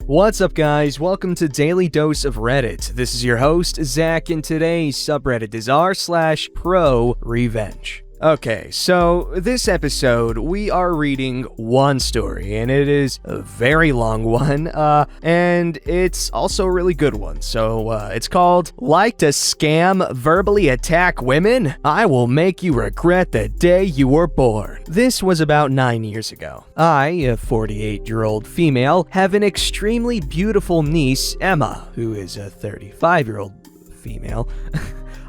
What's up, guys? Welcome to Daily Dose of Reddit. This is your host, Zach, and today's subreddit is r/ProRevenge. Okay, so this episode, we are reading one story, and it is a very long one, and it's also a really good one. So, it's called, Like to Scam Verbally Attack Women? I Will Make You Regret the Day You Were Born. This was about 9 years ago. I, a 48-year-old female, have an extremely beautiful niece, Emma, who is a 35-year-old female.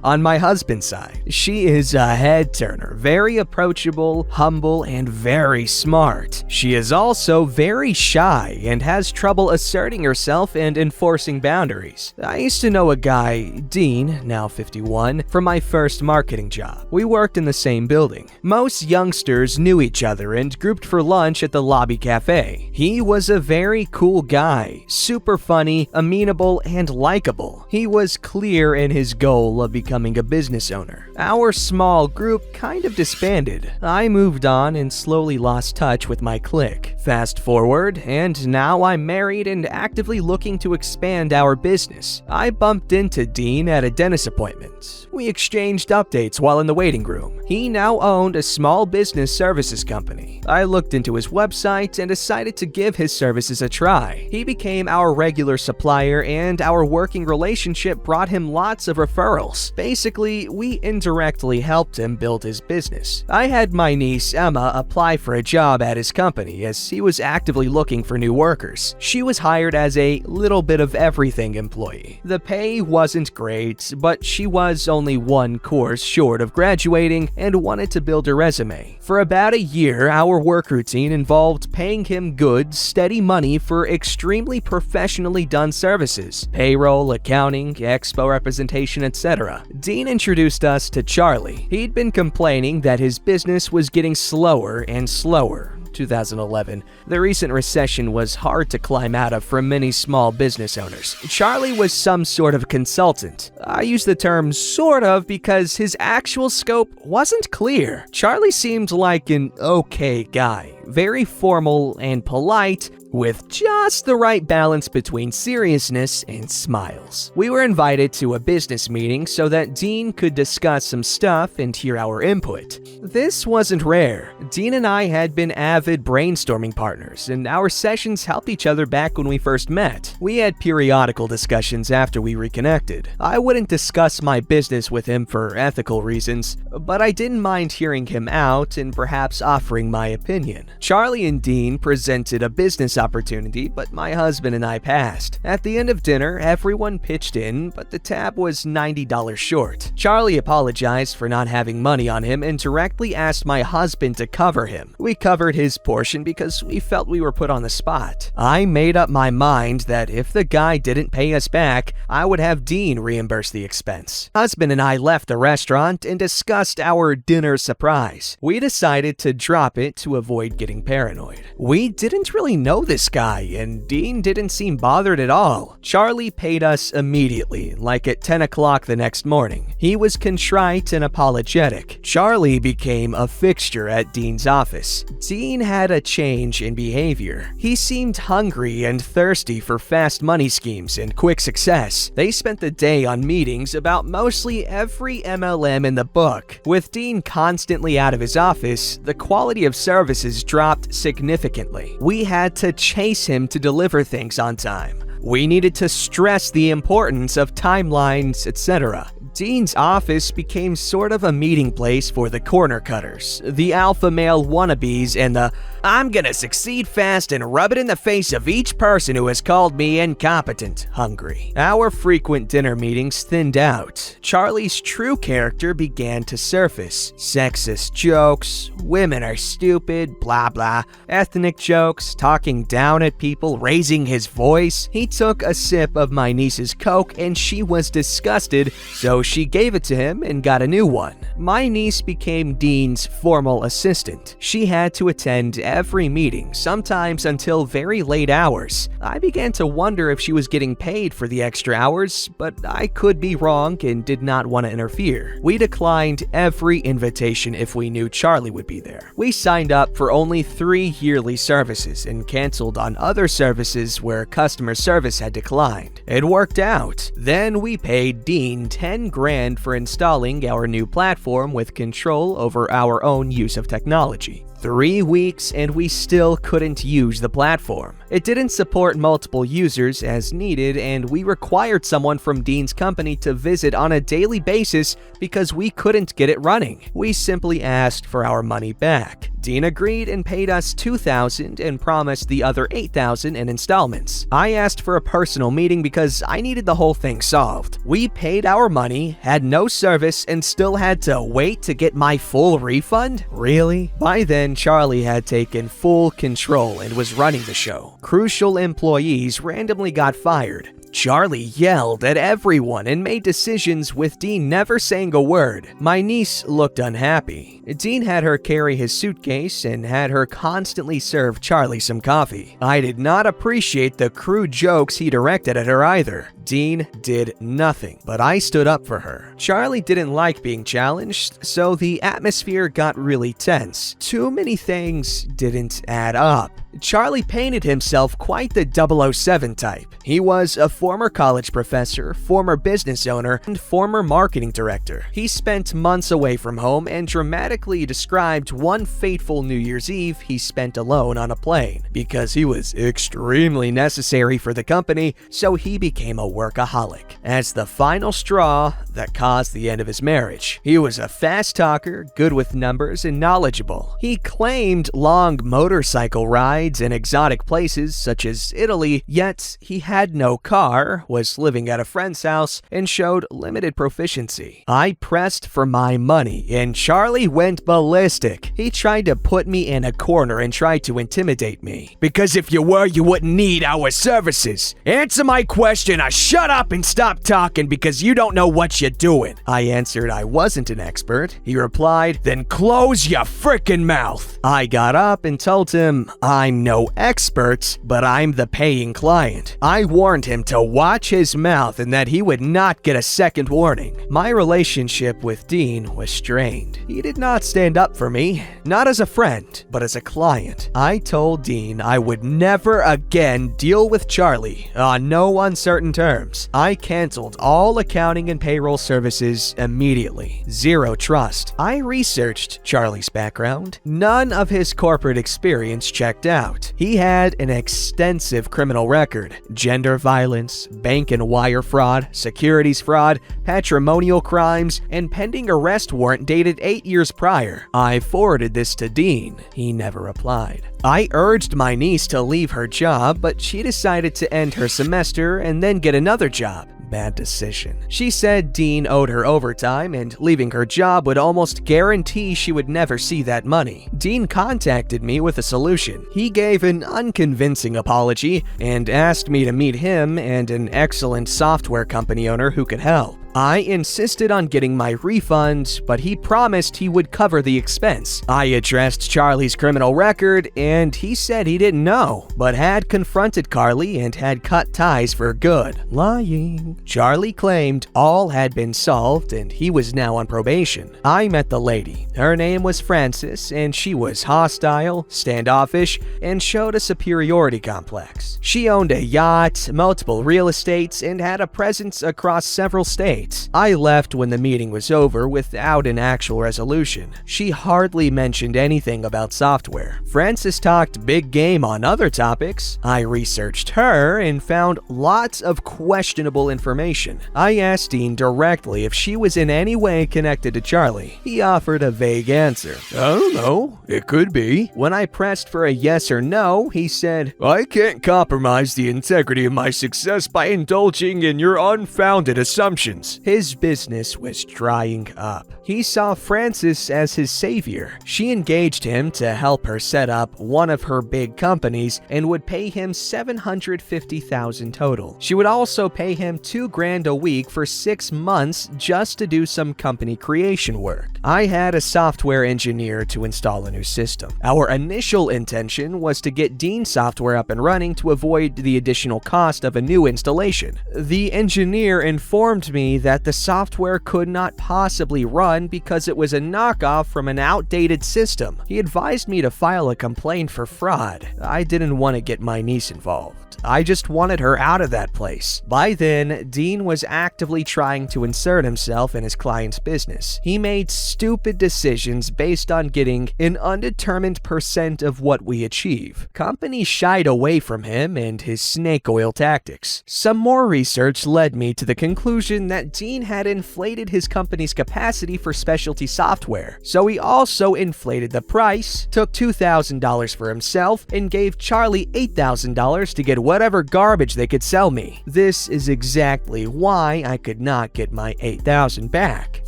On my husband's side, she is a head-turner, very approachable, humble, and very smart. She is also very shy and has trouble asserting herself and enforcing boundaries. I used to know a guy, Dean, now 51, from my first marketing job. We worked in the same building. Most youngsters knew each other and grouped for lunch at the lobby cafe. He was a very cool guy, super funny, amenable, and likable. He was clear in his goal of becoming a business owner. Our small group kind of disbanded. I moved on and slowly lost touch with my clique. Fast forward, and now I'm married and actively looking to expand our business. I bumped into Dean at a dentist appointment. We exchanged updates while in the waiting room. He now owned a small business services company. I looked into his website and decided to give his services a try. He became our regular supplier, and our working relationship brought him lots of referrals. Basically, we indirectly helped him build his business. I had my niece Emma apply for a job at his company as he was actively looking for new workers. She was hired as a little bit of everything employee. The pay wasn't great, but she was only one course short of graduating and wanted to build a resume. For about a year, our work routine involved paying him good, steady money for extremely professionally done services: payroll, accounting, expo representation, etc. Dean introduced us to Charlie. He'd been complaining that his business was getting slower and slower. 2011. The recent recession was hard to climb out of for many small business owners. Charlie was some sort of consultant. I use the term sort of because his actual scope wasn't clear. Charlie seemed like an okay guy, very formal and polite, with just the right balance between seriousness and smiles. We were invited to a business meeting so that Dean could discuss some stuff and hear our input. This wasn't rare. Dean and I had been avid brainstorming partners, and our sessions helped each other back when we first met. We had periodical discussions after we reconnected. I wouldn't discuss my business with him for ethical reasons, but I didn't mind hearing him out and perhaps offering my opinion. Charlie and Dean presented a business opportunity, but my husband and I passed. At the end of dinner, everyone pitched in, but the tab was $90 short. Charlie apologized for not having money on him and directly asked my husband to cover him. We covered his portion because we felt we were put on the spot. I made up my mind that if the guy didn't pay us back, I would have Dean reimburse the expense. Husband and I left the restaurant and discussed our dinner surprise. We decided to drop it to avoid getting paranoid. We didn't really know this guy, and Dean didn't seem bothered at all. Charlie paid us immediately, like at 10 o'clock the next morning. He was contrite and apologetic. Charlie became a fixture at Dean's office. Dean had a change in behavior. He seemed hungry and thirsty for fast money schemes and quick success. They spent the day on meetings about mostly every MLM in the book. With Dean constantly out of his office, the quality of services dropped significantly. We had to chase him to deliver things on time. We needed to stress the importance of timelines, etc. Dean's office became sort of a meeting place for the corner cutters, the alpha male wannabes, and the "I'm gonna succeed fast and rub it in the face of each person who has called me incompetent" hungry. Our frequent dinner meetings thinned out. Charlie's true character began to surface. Sexist jokes, women are stupid, blah blah, ethnic jokes, talking down at people, raising his voice. He took a sip of my niece's Coke and she was disgusted, so she gave it to him and got a new one. My niece became Dean's formal assistant. She had to attend every meeting, sometimes until very late hours. I began to wonder if she was getting paid for the extra hours, but I could be wrong and did not want to interfere. We declined every invitation if we knew Charlie would be there. We signed up for only 3 yearly services and canceled on other services where customer service had declined. It worked out. Then we paid Dean 10 grand for installing our new platform with control over our own use of technology. 3 weeks and we still couldn't use the platform. It didn't support multiple users as needed, and we required someone from Dean's company to visit on a daily basis because we couldn't get it running. We simply asked for our money back. Dean agreed and paid us $2,000 and promised the other $8,000 in installments. I asked for a personal meeting because I needed the whole thing solved. We paid our money, had no service, and still had to wait to get my full refund? Really? By then, Charlie had taken full control and was running the show. Crucial employees randomly got fired. Charlie yelled at everyone and made decisions with Dean never saying a word. My niece looked unhappy. Dean had her carry his suitcase and had her constantly serve Charlie some coffee. I did not appreciate the crude jokes he directed at her either. Dean did nothing, but I stood up for her. Charlie didn't like being challenged, so the atmosphere got really tense. Too many things didn't add up. Charlie painted himself quite the 007 type. He was a former college professor, former business owner, and former marketing director. He spent months away from home and dramatically described one fateful New Year's Eve he spent alone on a plane. Because he was extremely necessary for the company, so he became a workaholic. As the final straw that caused the end of his marriage. He was a fast talker, good with numbers, and knowledgeable. He claimed long motorcycle rides in exotic places such as Italy, yet he had no car, was living at a friend's house, and showed limited proficiency. I pressed for my money, and Charlie went ballistic. He tried to put me in a corner and tried to intimidate me. Because if you were, you wouldn't need our services. Answer my question or shut up and stop talking because you don't know what you're doing. I answered I wasn't an expert. He replied, then close your frickin' mouth. I got up and told him I'm no expert, but I'm the paying client. I warned him to watch his mouth and that he would not get a second warning. My relationship with Dean was strained. He did not stand up for me, not as a friend, but as a client. I told Dean I would never again deal with Charlie on no uncertain terms. I canceled all accounting and payroll services immediately. Zero trust. I researched Charlie's background. None of his corporate experience checked out. He had an extensive criminal record: gender violence, bank and wire fraud, securities fraud, patrimonial crimes, and pending arrest warrant dated 8 years prior. I forwarded this to Dean. He never replied. I urged my niece to leave her job, but she decided to end her semester and then get another job. Bad decision. She said Dean owed her overtime and leaving her job would almost guarantee she would never see that money. Dean contacted me with a solution. He gave an unconvincing apology and asked me to meet him and an excellent software company owner who could help. I insisted on getting my refund, but he promised he would cover the expense. I addressed Charlie's criminal record, and he said he didn't know, but had confronted Carly and had cut ties for good. Lying. Charlie claimed all had been solved and he was now on probation. I met the lady. Her name was Frances, and she was hostile, standoffish, and showed a superiority complex. She owned a yacht, multiple real estates, and had a presence across several states. I left when the meeting was over without an actual resolution. She hardly mentioned anything about software. Frances talked big game on other topics. I researched her and found lots of questionable information. I asked Dean directly if she was in any way connected to Charlie. He offered a vague answer. I don't know. It could be. When I pressed for a yes or no, he said, I can't compromise the integrity of my success by indulging in your unfounded assumptions. months, his business was drying up. He saw Frances as his savior. She engaged him to help her set up one of her big companies and would pay him $750,000 total. She would also pay him $2,000 a week for 6 months just to do some company creation work. I had a software engineer to install a new system. Our initial intention was to get Dean's software up and running to avoid the additional cost of a new installation. The engineer informed me that the software could not possibly run because it was a knockoff from an outdated system. He advised me to file a complaint for fraud. I didn't want to get my niece involved. I just wanted her out of that place. By then, Dean was actively trying to insert himself in his client's business. He made stupid decisions based on getting an undetermined percent of what we achieve. Companies shied away from him and his snake oil tactics. Some more research led me to the conclusion that Dean had inflated his company's capacity for specialty software. So he also inflated the price, took $2,000 for himself, and gave Charlie $8,000 to get whatever garbage they could sell me. This is exactly why I could not get my $8,000 back.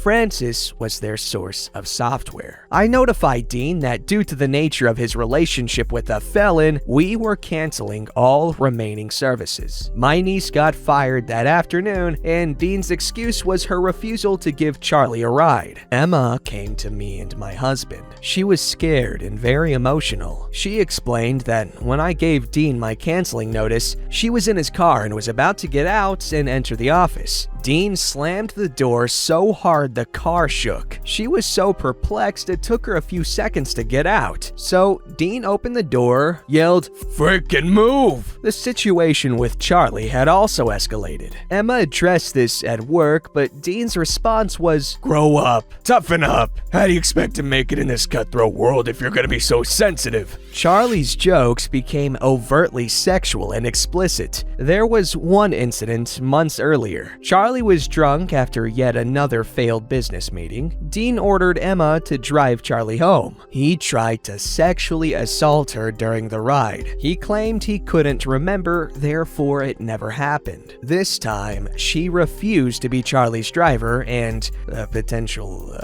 Frances was their source of software. I notified Dean that due to the nature of his relationship with a felon, we were canceling all remaining services. My niece got fired that afternoon, and Dean's excuse was her refusal to give Charlie a ride. Emma came to me and my husband. She was scared and very emotional. She explained that when I gave Dean my canceling notice, she was in his car and was about to get out and enter the office. Dean slammed the door so hard the car shook. She was so perplexed it took her a few seconds to get out. So Dean opened the door, yelled, "Frickin' move!" The situation with Charlie had also escalated. Emma addressed this at work, but Dean's response was, "Grow up, toughen up. How do you expect to make it in this cutthroat world if you're gonna be so sensitive?" Charlie's jokes became overtly sexual and explicit. There was one incident months earlier. Charlie was drunk after yet another failed business meeting. Dean ordered Emma to drive Charlie home. He tried to sexually assault her during the ride. He claimed he couldn't remember, therefore it never happened. This time, she refused to be Charlie's driver, and a potential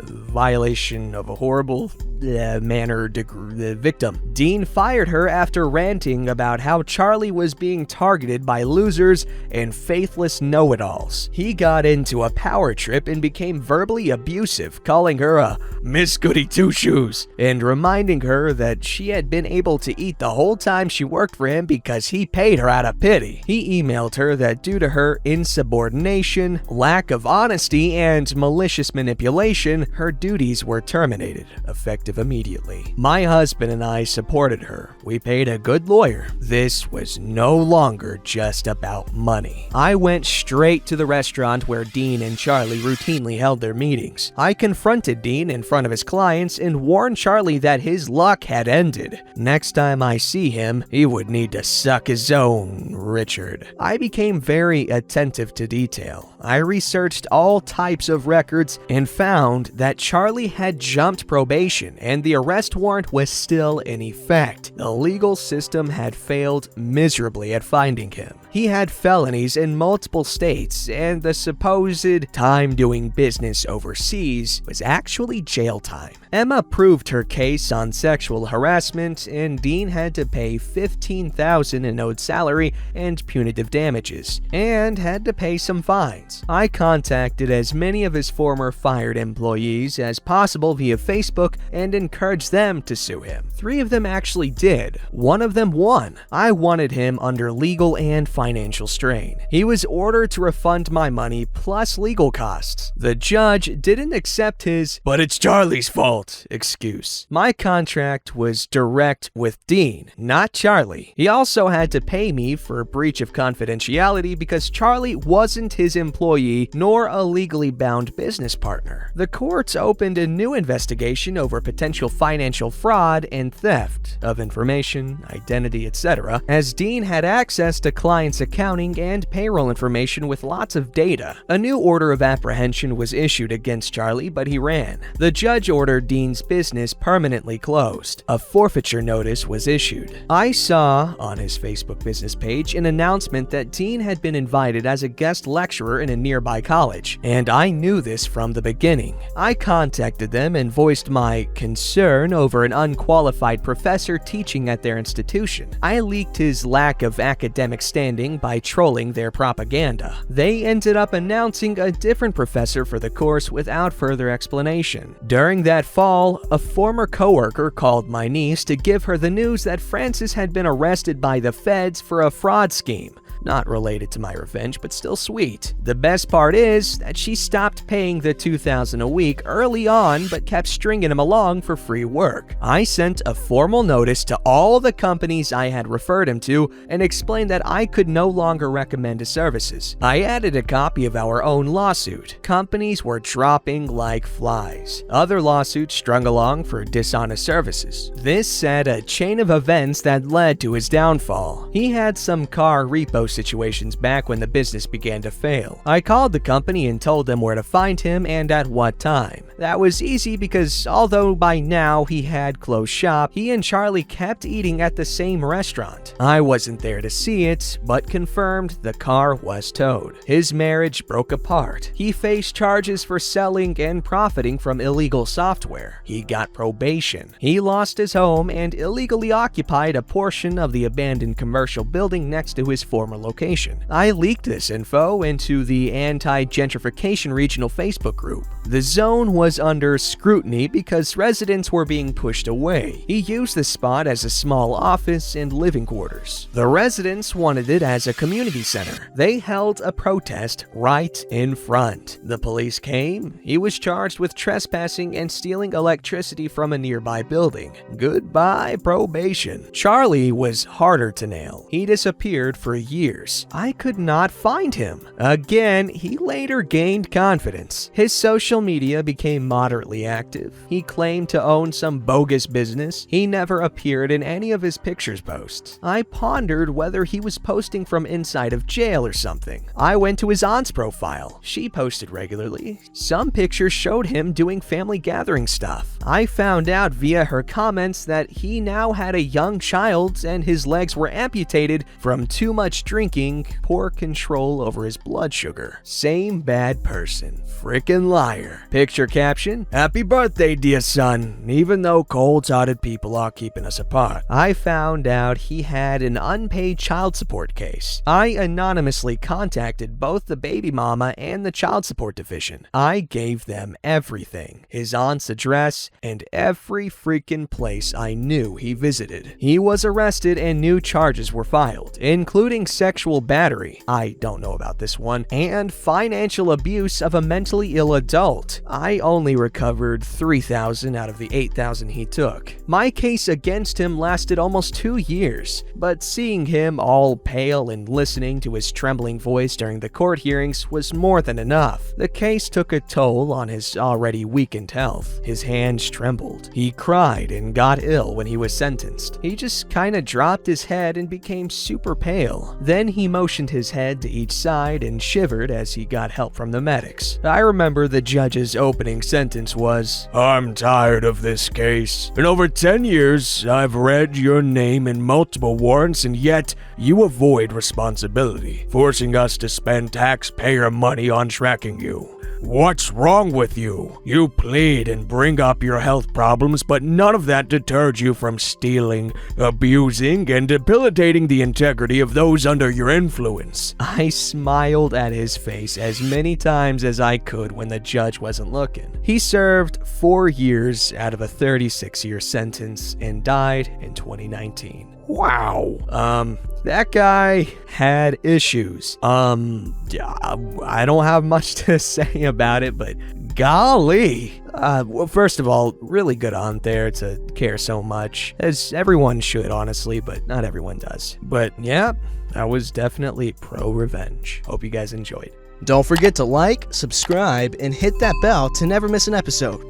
violation of a horrible manner victim. Dean fired her after ranting about how Charlie was being targeted by losers and faithless know-it-alls. He got into a power trip and became verbally abusive, calling her a Miss Goody Two-Shoes and reminding her that she had been able to eat the whole time she worked for him because he paid her out of pity. He emailed her that due to her insubordination, lack of honesty, and malicious manipulation, her duties were terminated, effective immediately. My husband and I supported her. We paid a good lawyer. This was no longer just about money. I went straight to the restaurant where Dean and Charlie routinely held their meetings. I confronted Dean in front of his clients and warned Charlie that his luck had ended. Next time I see him, he would need to suck his own Richard. I became very attentive to detail. I researched all types of records and found that Charlie had jumped probation and the arrest warrant was still in effect. The legal system had failed miserably at finding him. He had felonies in multiple states, and the supposed time doing business overseas was actually jail time. Emma proved her case on sexual harassment, and Dean had to pay $15,000 in owed salary and punitive damages, and had to pay some fines. I contacted as many of his former fired employees as possible via Facebook and encouraged them to sue him. 3 of them actually did. 1 of them won. I wanted him under legal and financial strain. He was ordered to refund my money plus legal costs. The judge didn't accept his "but it's Charlie's fault" excuse. My contract was direct with Dean, not Charlie. He also had to pay me for breach of confidentiality because Charlie wasn't his employee nor a legally bound business partner. The courts opened a new investigation over potential financial fraud and theft of information, identity, etc., as Dean had access to clients' client's accounting and payroll information with lots of data. A new order of apprehension was issued against Charlie, but he ran. The judge ordered Dean's business permanently closed. A forfeiture notice was issued. I saw on his Facebook business page an announcement that Dean had been invited as a guest lecturer in a nearby college, and I knew this from the beginning. I contacted them and voiced my concern over an unqualified professor teaching at their institution. I leaked his lack of academic standing by trolling their propaganda. They ended up announcing a different professor for the course without further explanation. During that fall, a former coworker called my niece to give her the news that Francis had been arrested by the feds for a fraud scheme. Not related to my revenge, but still sweet. The best part is that she stopped paying the $2,000 a week early on, but kept stringing him along for free work. I sent a formal notice to all the companies I had referred him to and explained that I could no longer recommend his services. I added a copy of our own lawsuit. Companies were dropping like flies. Other lawsuits strung along for dishonest services. This set a chain of events that led to his downfall. He had some car repo situations back when the business began to fail. I called the company and told them where to find him and at what time. That was easy because although by now he had closed shop, he and Charlie kept eating at the same restaurant. I wasn't there to see it, but confirmed the car was towed. His marriage broke apart. He faced charges for selling and profiting from illegal software. He got probation. He lost his home and illegally occupied a portion of the abandoned commercial building next to his former location. I leaked this info into the anti-gentrification regional Facebook group. The zone was under scrutiny because residents were being pushed away. He used the spot as a small office and living quarters. The residents wanted it as a community center. They held a protest right in front. The police came. He was charged with trespassing and stealing electricity from a nearby building. Goodbye probation. Charlie was harder to nail. He disappeared for years. I could not find him. Again, he later gained confidence. His social media became moderately active. He claimed to own some bogus business. He never appeared in any of his pictures posts. I pondered whether he was posting from inside of jail or something. I went to his aunt's profile. She posted regularly. Some pictures showed him doing family gathering stuff. I found out via her comments that he now had a young child and his legs were amputated from too much drinking, poor control over his blood sugar. Same bad person. Frickin' liar. Picture caption, "Happy birthday, dear son, even though cold-hearted people are keeping us apart." I found out he had an unpaid child support case. I anonymously contacted both the baby mama and the child support division. I gave them everything. His aunt's address and every freaking place I knew he visited. He was arrested and new charges were filed, including sexual battery, I don't know about this one, and financial abuse of a mentally ill adult. I only recovered $3,000 out of the $8,000 he took. My case against him lasted almost 2 years, but seeing him all pale and listening to his trembling voice during the court hearings was more than enough. The case took a toll on his already weakened health. His hands trembled. He cried and got ill when he was sentenced. He just kinda dropped his head and became super pale. Then he motioned his head to each side and shivered as he got help from the medics. I remember the judge's opening sentence was, "I'm tired of this case. In over 10 years, I've read your name in multiple warrants and yet you avoid responsibility, forcing us to spend taxpayer money on tracking you. What's wrong with you? You plead and bring up your health problems, but none of that deterred you from stealing, abusing, and debilitating the integrity of those under your influence." I smiled at his face as many times as I could when the judge wasn't looking. He served 4 years out of a 36-year sentence and died in 2019. Wow. That guy had issues. I don't have much to say about it, but golly. Well, first of all, really good on there to care so much, as everyone should, honestly, but not everyone does. But yeah, that was definitely pro-revenge. Hope you guys enjoyed. Don't forget to like, subscribe, and hit that bell to never miss an episode.